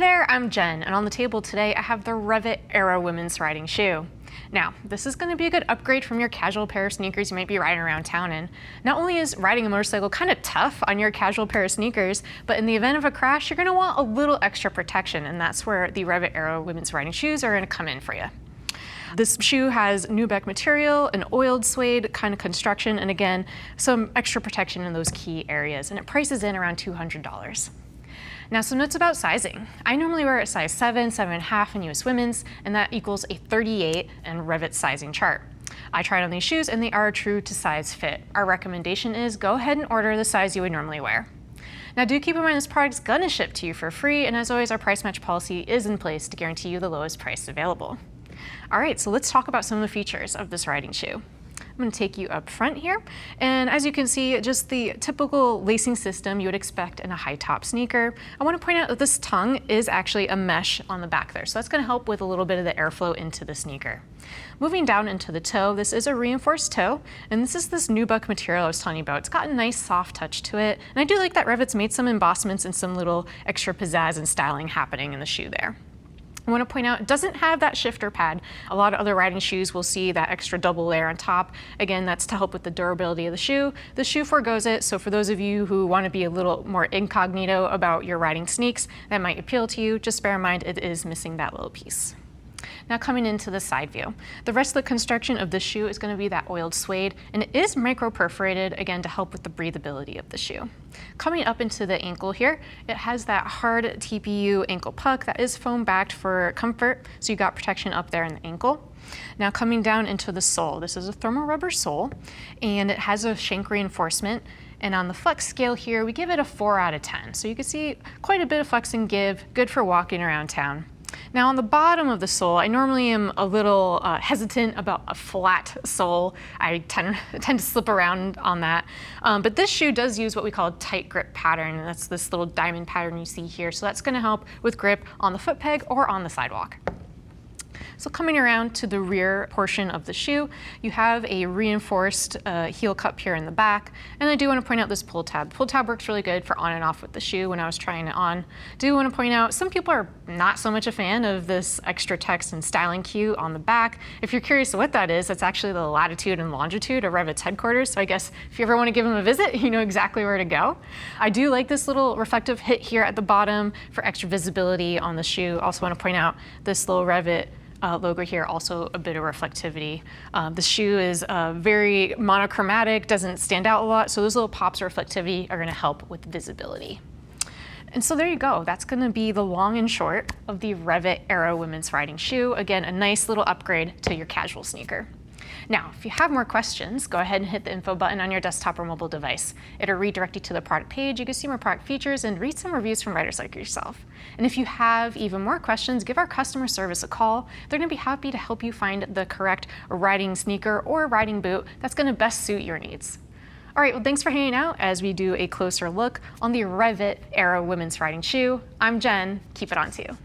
there, I'm Jen, and on the table today I have the REV'IT Era Women's Riding Shoe. Now, this is going to be a good upgrade from your casual pair of sneakers you might be riding around town in. Not only is riding a motorcycle kind of tough on your casual pair of sneakers, but in the event of a crash, you're going to want a little extra protection, and that's where the REV'IT Era Women's Riding Shoes are going to come in for you. This shoe has nubuck material, an oiled suede kind of construction, and again, some extra protection in those key areas, and it prices in around $200. Now, some notes about sizing. I normally wear a size 7, 7.5 in US women's, and that equals a 38 in REV'IT sizing chart. I tried on these shoes and they are true to size fit. Our recommendation is go ahead and order the size you would normally wear. Now, do keep in mind this product's gonna ship to you for free, and as always, our price match policy is in place to guarantee you the lowest price available. All right, so let's talk about some of the features of this riding shoe. I'm going to take you up front here, and as you can see, just the typical lacing system you would expect in a high top sneaker. I want to point out that this tongue is actually a mesh on the back there, so that's going to help with a little bit of the airflow into the sneaker. Moving down into the toe, this is a reinforced toe, and this is this nubuck material I was telling you about. It's got a nice soft touch to it, and I do like that REV'IT's made some embossments and some little extra pizzazz and styling happening in the shoe there. I want to point out, it doesn't have that shifter pad. A lot of other riding shoes will see that extra double layer on top. Again, that's to help with the durability of the shoe. The shoe forgoes it, so for those of you who want to be a little more incognito about your riding sneaks, that might appeal to you. Just bear in mind it is missing that little piece. Now, coming into the side view, the rest of the construction of this shoe is going to be that oiled suede, and it is micro perforated, again, to help with the breathability of the shoe. Coming up into the ankle here, it has that hard TPU ankle puck that is foam backed for comfort, so you got protection up there in the ankle. Now, coming down into the sole, this is a thermal rubber sole, and it has a shank reinforcement. And on the flex scale here, we give it a 4 out of 10. So you can see quite a bit of flex and give, good for walking around town. Now, on the bottom of the sole, I normally am a little hesitant about a flat sole. I tend to slip around on that. But this shoe does use what we call a tight grip pattern, and that's this little diamond pattern you see here. So that's going to help with grip on the foot peg or on the sidewalk. So coming around to the rear portion of the shoe, you have a reinforced heel cup here in the back. And I do want to point out this pull tab. Pull tab works really good for on and off with the shoe when I was trying it on. Do want to point out, some people are not so much a fan of this extra text and styling cue on the back. If you're curious what that is, that's actually the latitude and longitude of REV'IT's headquarters. So I guess if you ever want to give them a visit, you know exactly where to go. I do like this little reflective hit here at the bottom for extra visibility on the shoe. Also want to point out this little REV'IT logo here, also a bit of reflectivity. The shoe is very monochromatic, doesn't stand out a lot, so those little pops of reflectivity are going to help with visibility. And so there you go. That's going to be the long and short of the REV'IT Era Women's Riding Shoe. Again, a nice little upgrade to your casual sneaker. Now, if you have more questions, go ahead and hit the info button on your desktop or mobile device. It'll redirect you to the product page. You can see more product features and read some reviews from riders like yourself. And if you have even more questions, give our customer service a call. They're going to be happy to help you find the correct riding sneaker or riding boot that's going to best suit your needs. All right, well, thanks for hanging out as we do a closer look on the REV'IT Era Women's Riding Shoe. I'm Jen. Keep it on to you.